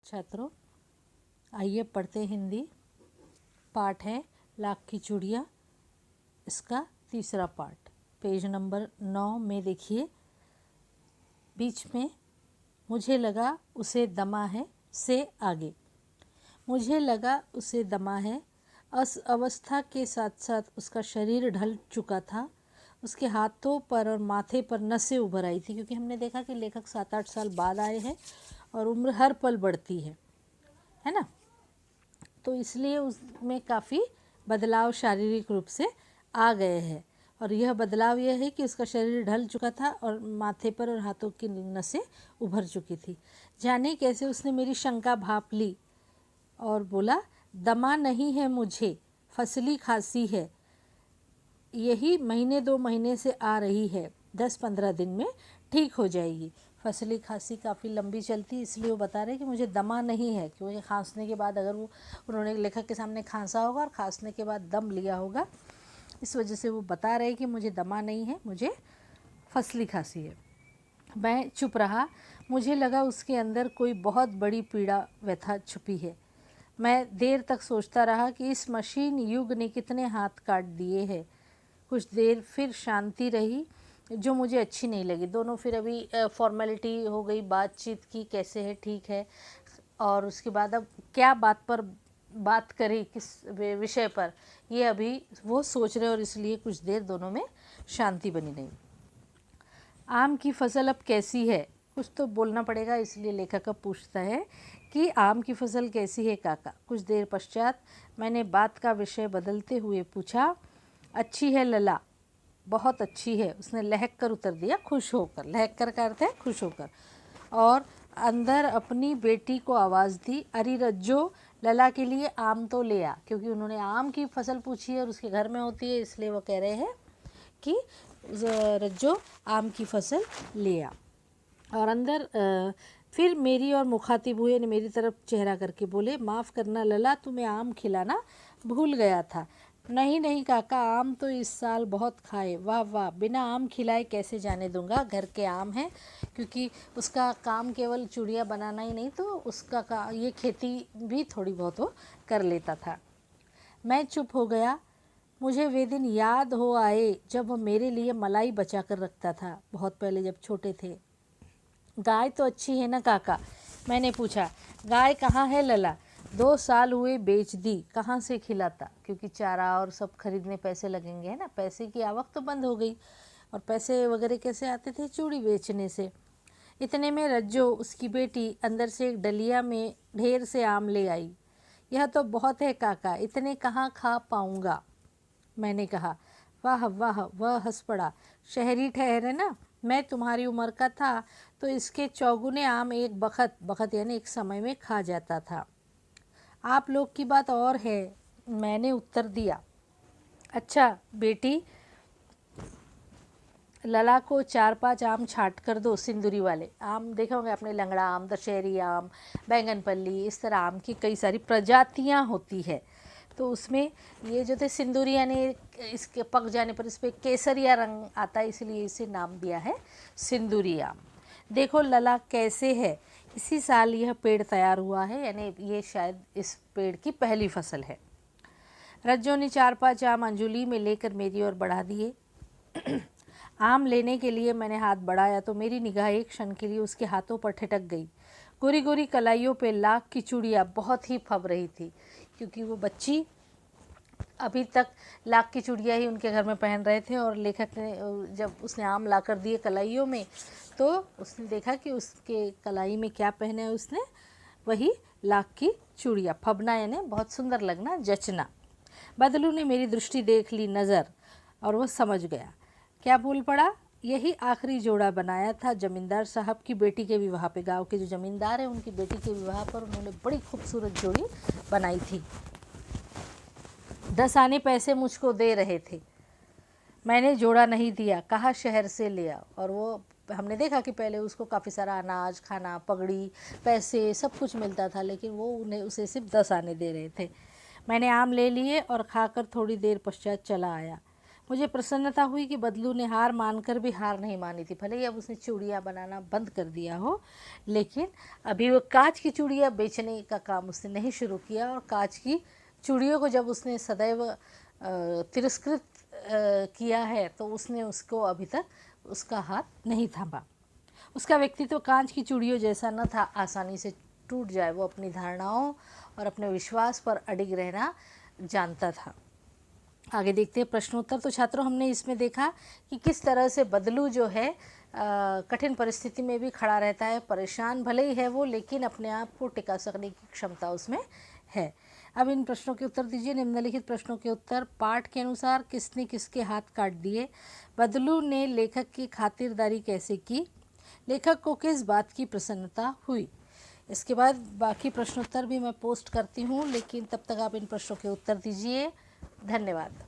छात्रों, आइए पढ़ते हिंदी। पाठ है लाख की चूड़ियाँ, इसका तीसरा पाठ। पेज नंबर 9 में देखिए, बीच में मुझे लगा उसे दमा है से आगे। मुझे लगा उसे दमा है। अवस्था के साथ साथ उसका शरीर ढल चुका था। उसके हाथों पर और माथे पर नसें उभर आई थी, क्योंकि हमने देखा कि लेखक 7-8 साल बाद आए हैं और उम्र हर पल बढ़ती है ना। तो इसलिए उसमें काफ़ी बदलाव शारीरिक रूप से आ गए हैं। और यह बदलाव यह है कि उसका शरीर ढल चुका था और माथे पर और हाथों की नसें उभर चुकी थी। जाने कैसे उसने मेरी शंका भांप ली और बोला, दमा नहीं है मुझे, फसली खांसी है। यही महीने 2 महीने से आ रही है, 10-15 दिन में ठीक हो जाएगी। फसली खांसी काफ़ी लंबी चलती, इसलिए वो बता रहे कि मुझे दमा नहीं है, क्योंकि खांसने के बाद अगर उन्होंने लेखक के सामने खांसा होगा और खांसने के बाद दम लिया होगा, इस वजह से वो बता रहे कि मुझे दमा नहीं है, मुझे फसली खांसी है। मैं चुप रहा। मुझे लगा उसके अंदर कोई बहुत बड़ी पीड़ा व्यथा छुपी है। मैं देर तक सोचता रहा कि इस मशीन युग ने कितने हाथ काट दिए हैं। कुछ देर फिर शांति रही, जो मुझे अच्छी नहीं लगी। दोनों फिर अभी फॉर्मेलिटी हो गई, बातचीत की, कैसे है, ठीक है, और उसके बाद अब क्या बात पर बात करें, किस विषय पर, ये अभी वो सोच रहे, और इसलिए कुछ देर दोनों में शांति बनी नहीं। आम की फसल अब कैसी है, कुछ तो बोलना पड़ेगा, इसलिए लेखक अब पूछता है कि आम की फसल कैसी है काका। कुछ देर पश्चात मैंने बात का विषय बदलते हुए पूछा, अच्छी है लला, बहुत अच्छी है, उसने लहक कर उत्तर दिया, खुश होकर। लहक कर का अर्थ है खुश होकर। और अंदर अपनी बेटी को आवाज़ दी, अरे रज्जो, लला के लिए आम तो ले आ, क्योंकि उन्होंने आम की फसल पूछी है और उसके घर में होती है, इसलिए वो कह रहे हैं कि रज्जो आम की फसल ले आ। और अंदर फिर मेरी और मुखातिब हुए ने मेरी तरफ चेहरा करके बोले, माफ़ करना लला, तुम्हें आम खिलाना भूल गया था। नहीं नहीं काका, आम तो इस साल बहुत खाए। वाह वाह, बिना आम खिलाए कैसे जाने दूंगा, घर के आम हैं। क्योंकि उसका काम केवल चूड़ियाँ बनाना ही नहीं, तो उसका ये खेती भी थोड़ी बहुत वो कर लेता था। मैं चुप हो गया। मुझे वे दिन याद हो आए जब वह मेरे लिए मलाई बचा कर रखता था, बहुत पहले जब छोटे थे। गाय तो अच्छी है ना काका, मैंने पूछा। गाय कहाँ है लला, 2 साल हुए बेच दी, कहाँ से खिलाता, क्योंकि चारा और सब खरीदने पैसे लगेंगे, है ना। पैसे की आवक तो बंद हो गई, और पैसे वगैरह कैसे आते थे, चूड़ी बेचने से। इतने में रज्जो, उसकी बेटी, अंदर से एक डलिया में ढेर से आम ले आई। यह तो बहुत है काका, इतने कहाँ खा पाऊँगा, मैंने कहा। वाह वाह, वह हंस पड़ा। शहरी ठहरे ना, मैं तुम्हारी उम्र का था तो इसके चौगुने आम एक बखत यानी एक समय में खा जाता था। आप लोग की बात और है, मैंने उत्तर दिया। अच्छा बेटी, लला को 4-5 आम छाट कर दो, सिंदूरी वाले आम। देखा होंगे आपने, लंगड़ा आम, दशहरी आम, बैंगनपल्ली, इस तरह आम की कई सारी प्रजातियां होती है। तो उसमें ये जो थे सिंदूरी, यानी इसके पक जाने पर इस पर केसरिया रंग आता है, इसलिए इसे नाम दिया है सिंदूरी आम। देखो लला कैसे है, इसी साल यह पेड़ तैयार हुआ है, यानी ये शायद इस पेड़ की पहली फसल है। रज्जो ने 4-5 आम अंजुली में लेकर मेरी ओर बढ़ा दिए। आम लेने के लिए मैंने हाथ बढ़ाया तो मेरी निगाह एक क्षण के लिए उसके हाथों पर ठिठक गई। गोरी गोरी कलाइयों पे लाख की चूड़ियाँ बहुत ही फब रही थी, क्योंकि वो बच्ची अभी तक लाख की चूड़ियाँ ही उनके घर में पहन रहे थे, और लेखक ने जब उसने आम ला कर दिए कलाइयों में, तो उसने देखा कि उसके कलाई में क्या पहने है उसने, वही लाख की चूड़ियाँ। फबना यानी बहुत सुंदर लगना, जचना। बदलू ने मेरी दृष्टि देख ली, नज़र, और वह समझ गया। क्या बोल पड़ा, यही आखिरी जोड़ा बनाया था जमींदार साहब की बेटी के विवाह पे। गांव के जो जमींदार हैं उनकी बेटी के विवाह पर उन्होंने बड़ी खूबसूरत जोड़ी बनाई थी। 10 आने पैसे मुझको दे रहे थे, मैंने जोड़ा नहीं दिया, कहा शहर से ले आओ। और वो हमने देखा कि पहले उसको काफ़ी सारा अनाज, खाना, पगड़ी, पैसे सब कुछ मिलता था, लेकिन वो उन्हें उसे सिर्फ 10 आने दे रहे थे। मैंने आम ले लिए और खाकर थोड़ी देर पश्चात चला आया। मुझे प्रसन्नता हुई कि बदलू ने हार मानकर भी हार नहीं मानी थी। भले ही अब उसने चूड़ियाँ बनाना बंद कर दिया हो, लेकिन अभी वो कांच की चूड़ियाँ बेचने का काम उसने नहीं शुरू किया, और कांच की चूड़ियों को जब उसने सदैव तिरस्कृत किया है, तो उसने उसको अभी तक उसका हाथ नहीं थामा। उसका व्यक्तित्व कांच की चूड़ियों जैसा न था, आसानी से टूट जाए। वो अपनी धारणाओं और अपने विश्वास पर अडिग रहना जानता था। आगे देखते हैं प्रश्नोत्तर। तो छात्रों, हमने इसमें देखा कि किस तरह से बदलू जो है कठिन परिस्थिति में भी खड़ा रहता है। परेशान भले ही है वो, लेकिन अपने आप को टिका सकने की क्षमता उसमें है। अब इन प्रश्नों के उत्तर दीजिए। निम्नलिखित प्रश्नों के उत्तर। पाठ के अनुसार किसने किसके हाथ काट दिए? बदलू ने लेखक की खातिरदारी कैसे की? लेखक को किस बात की प्रसन्नता हुई? इसके बाद बाकी प्रश्नोत्तर भी मैं पोस्ट करती हूँ, लेकिन तब तक आप इन प्रश्नों के उत्तर दीजिए। धन्यवाद।